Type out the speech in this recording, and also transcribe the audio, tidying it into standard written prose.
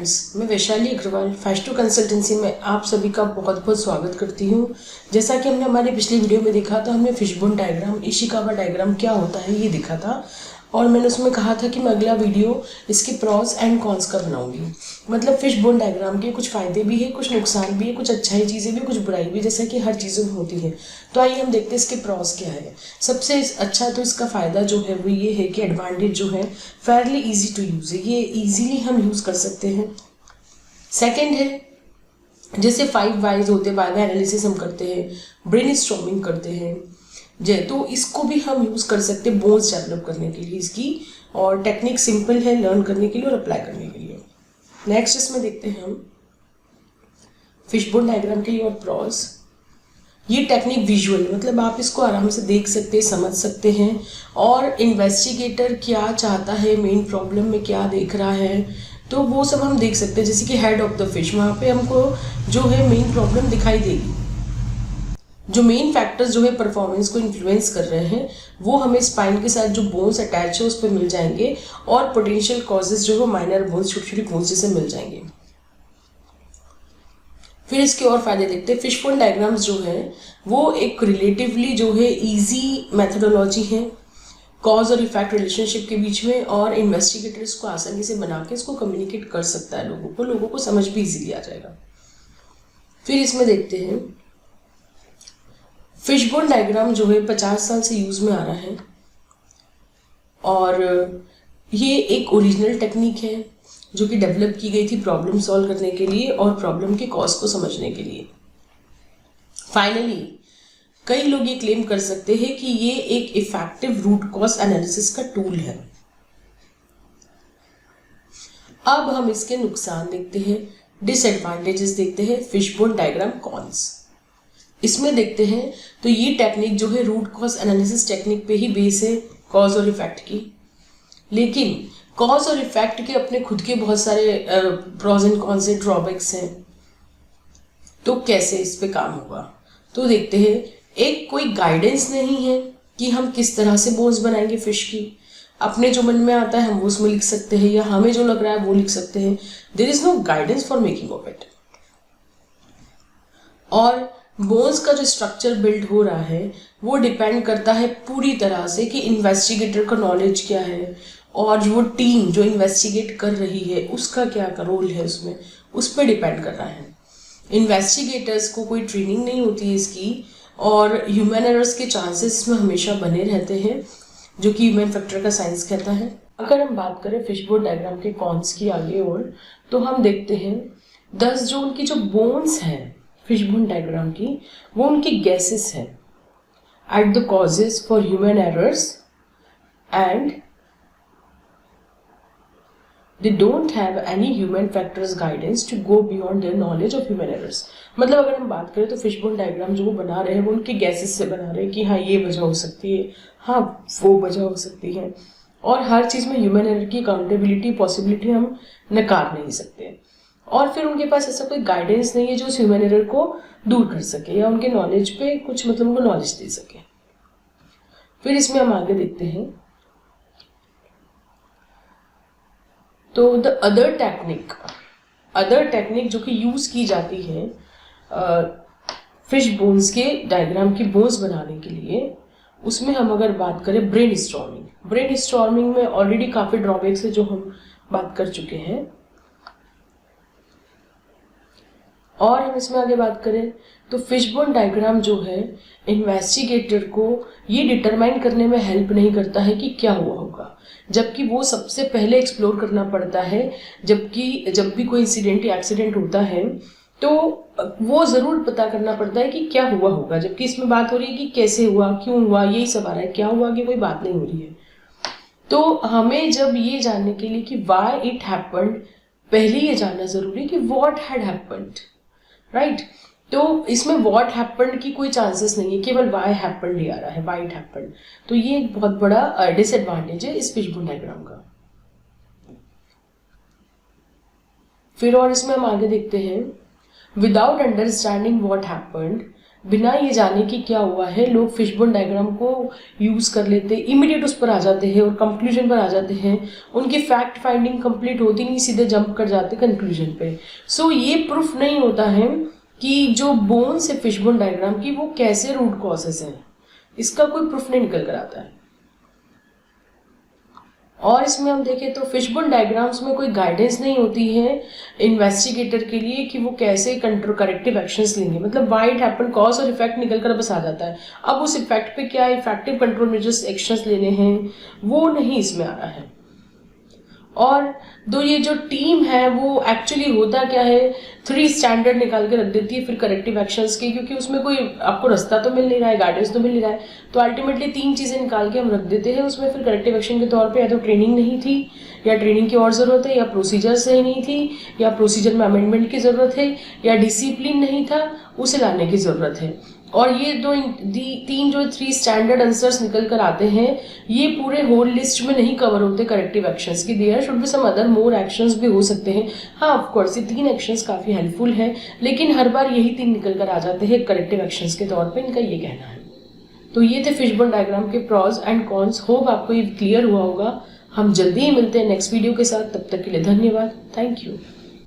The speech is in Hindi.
फ्रेंड्स, मैं वैशाली अग्रवाल फाइस्टो कंसल्टेंसी में आप सभी का बहुत बहुत स्वागत करती हूँ। जैसा कि हमने हमारी पिछली वीडियो में देखा था, हमने फिशबोन डायग्राम, इशिकावा डायग्राम क्या होता है ये देखा था, और मैंने उसमें कहा था कि मैं अगला वीडियो इसके प्रॉस एंड कॉन्स का बनाऊंगी। मतलब फिशबोन डायग्राम के कुछ फ़ायदे भी है, कुछ नुकसान भी है, कुछ अच्छाई चीज़ें भी, कुछ बुराई भी, जैसा कि हर चीज़ों में होती है। तो आइए हम देखते हैं इसके प्रॉस क्या है। सबसे अच्छा तो इसका फ़ायदा जो है वो ये है कि एडवांटेज जो है फेयरली ईजी टू यूज़ है, ये ईजीली हम यूज़ कर सकते हैं। सेकेंड है, जैसे 5 वाइज होते हैं, वाई एनालिसिस हम करते हैं, ब्रेन स्टॉर्मिंग करते हैं, तो इसको भी हम यूज़ कर सकते हैं बोन्स डेवलप करने के लिए इसकी, और टेक्निक सिंपल है लर्न करने के लिए और अप्लाई करने के लिए। नेक्स्ट इसमें देखते हैं हम फिशबोन डायग्राम के और प्रॉस। ये टेक्निक विजुअल, मतलब आप इसको आराम से देख सकते हैं, समझ सकते हैं, और इन्वेस्टिगेटर क्या चाहता है, मेन प्रॉब्लम में क्या देख रहा है, तो वो सब हम देख सकते हैं। जैसे कि हेड ऑफ द फिश, वहाँ पे हमको जो है मेन प्रॉब्लम दिखाई देगी, जो मेन फैक्टर्स जो है परफॉर्मेंस को इन्फ्लुएंस कर रहे हैं वो हमें स्पाइन के साथ जो बोन्स अटैच है उस पर मिल जाएंगे, और पोटेंशियल कॉजेज जो है माइनर बोन्स, छोटी छोटी बोन्स जैसे मिल जाएंगे। फिर इसके और फायदे देखते हैं। फिशबोन डायग्राम्स जो है वो एक रिलेटिवली जो है इजी मेथोडोलॉजी है कॉज और इफेक्ट रिलेशनशिप के बीच में, और इन्वेस्टिगेटर इसको आसानी से बना के इसको कम्युनिकेट कर सकता है लोगों को समझ भी इजीली आ जाएगा। फिर इसमें देखते हैं फिशबोन डायग्राम जो है 50 साल से यूज में आ रहा है, और ये एक ओरिजिनल टेक्निक है जो कि डेवलप की गई थी प्रॉब्लम सॉल्व करने के लिए और प्रॉब्लम के कॉज को समझने के लिए। फाइनली कई लोग ये क्लेम कर सकते हैं कि ये एक इफेक्टिव रूट कॉज एनालिसिस का टूल है। अब हम इसके नुकसान देखते हैं, डिसएडवांटेजेस देखते हैं, फिशबोन डायग्राम कॉन्स इसमें देखते हैं। तो ये टेक्निक जो है रूट कॉज एनालिसिस टेक्निक पे ही बेस है, कॉज और इफेक्ट की, लेकिन कॉज और इफेक्ट के अपने खुद के बहुत सारे प्रॉज एंड कॉन्स से ड्रॉबैक्स हैं। तो कैसे इस पे काम होगा, तो देखते हैं। एक कोई गाइडेंस नहीं है कि हम किस तरह से बोन्स बनाएंगे फिश की। अपने जो मन में आता है हम वो उसमें लिख सकते हैं, या हमें जो लग रहा है वो लिख सकते हैं। There is no guidance for making of it. और बोन्स का जो स्ट्रक्चर बिल्ड हो रहा है वो डिपेंड करता है पूरी तरह से कि इन्वेस्टिगेटर का नॉलेज क्या है, और वो टीम जो इन्वेस्टिगेट कर रही है उसका क्या रोल है उसमें, उस पर डिपेंड कर रहा है। इन्वेस्टिगेटर्स को कोई ट्रेनिंग नहीं होती है इसकी, और ह्यूमन एरर्स के चांसेस में हमेशा बने रहते हैं, जो कि ह्यूमन फैक्टर का साइंस कहता है। अगर हम बात करें फिशबोन डायग्राम के कॉन्स की आगे और, तो हम देखते हैं 10 जो उनकी जो बोन्स हैं फिशबोन डायग्राम की, वो उनकी गैसेस हैं at the causes for human errors, and they don't have any human factors guidance to go beyond their knowledge of human errors। मतलब अगर हम बात करें तो फिशबोन डायग्राम जो वो बना रहे हैं वो उनके गैसेस से बना रहे हैं कि हाँ ये वजह हो सकती है, हाँ वो वजह हो सकती है, और हर चीज़ में ह्यूमन एरर की अकाउंटेबिलिटी पॉसिबिलिटी हम नकार नहीं सकते। और फिर उनके पास ऐसा कोई गाइडेंस नहीं है जो उस ह्यूमन एरर को दूर कर सके या उनके नॉलेज पे कुछ मतलब उनको नॉलेज दे सके। फिर इसमें हम आगे देखते हैं। तो द अदर टेक्निक जो कि यूज की जाती है फिश बोन्स के डायग्राम की बोन्स बनाने के लिए, उसमें हम अगर बात करें ब्रेन स्टॉर्मिंग में ऑलरेडी काफी ड्रॉबैक्स है जो हम बात कर चुके हैं। और हम इसमें आगे बात करें तो फिशबोन डायग्राम जो है इन्वेस्टिगेटर को ये डिटरमाइन करने में हेल्प नहीं करता है कि क्या हुआ होगा, जबकि वो सबसे पहले एक्सप्लोर करना पड़ता है। जबकि जब भी कोई इंसिडेंट या एक्सीडेंट होता है तो वो ज़रूर पता करना पड़ता है कि क्या हुआ होगा, जबकि इसमें बात हो रही है कि कैसे हुआ, क्यों हुआ, यही सब आ रहा है। क्या हुआ की कोई बात नहीं हो रही है। तो हमें जब ये जानने के लिए कि वाई इट हैपेंड, पहले ये जानना जरूरी है कि व्हाट हैड हैपेंड, राइट। तो इसमें व्हाट हैपेंड की कोई चांसेस नहीं है, केवल व्हाई हैपेंड ही आ रहा है, व्हाई इट हैपेंड। तो ये एक बहुत बड़ा डिसएडवांटेज है इस फिशबोन डायग्राम का। फिर और इसमें हम आगे देखते हैं, विदाउट अंडरस्टैंडिंग व्हाट हैपेंड बिना ये जाने कि क्या हुआ है लोग फिशबोन डायग्राम को यूज़ कर लेते, इमीडिएट उस पर आ जाते हैं और कंक्लूजन पर आ जाते हैं। उनकी फैक्ट फाइंडिंग कंप्लीट होती नहीं, सीधे जंप कर जाते कंक्लूजन पे। सो ये प्रूफ नहीं होता है कि जो बोन्स है फिशबोन डायग्राम की वो कैसे रूट कॉजेज हैं, इसका कोई प्रूफ नहीं निकल कर आता है। और इसमें हम देखें तो फिशबोन डायग्राम्स में कोई गाइडेंस नहीं होती है इन्वेस्टिगेटर के लिए कि वो कैसे कंट्रोल करेक्टिव एक्शंस लेंगे। मतलब व्हाई इट हैपन, कॉज और इफेक्ट निकल कर बस आ जाता है। अब उस इफेक्ट पे क्या इफेक्टिव कंट्रोल मेजर्स एक्शंस लेने हैं वो नहीं इसमें आ रहा है। और दो ये जो टीम है वो एक्चुअली होता क्या है, 3 स्टैंडर्ड निकाल के रख देती है फिर करेक्टिव एक्शंस के, क्योंकि उसमें कोई आपको रास्ता तो मिल नहीं रहा है, गाइडेंस तो मिल नहीं रहा है। तो अल्टीमेटली 3 चीज़ें निकाल के हम रख देते हैं उसमें फिर करेक्टिव एक्शन के तौर पे। या तो ट्रेनिंग नहीं थी, या ट्रेनिंग की और ज़रूरत है, या प्रोसीजर सही नहीं थी, या प्रोसीजर में अमेंडमेंट की ज़रूरत है, या डिसिप्लिन नहीं था उसे लाने की ज़रूरत है। और ये तीन जो 3 स्टैंडर्ड आंसर्स निकल कर आते हैं ये पूरे होल लिस्ट में नहीं कवर होते करेक्टिव एक्शंस की। There should be some other more actions भी हो सकते हैं। हाँ ऑफ कोर्स ये 3 एक्शंस काफ़ी हेल्पफुल हैं, लेकिन हर बार यही 3 निकल कर आ जाते हैं करेक्टिव एक्शंस के तौर पे, इनका ये कहना है। तो ये थे फिशबोन डायग्राम के प्रॉज एंड कॉन्स। होप आपको ये क्लियर हुआ होगा। हम जल्दी ही मिलते हैं नेक्स्ट वीडियो के साथ, तब तक के लिए धन्यवाद। Thank you.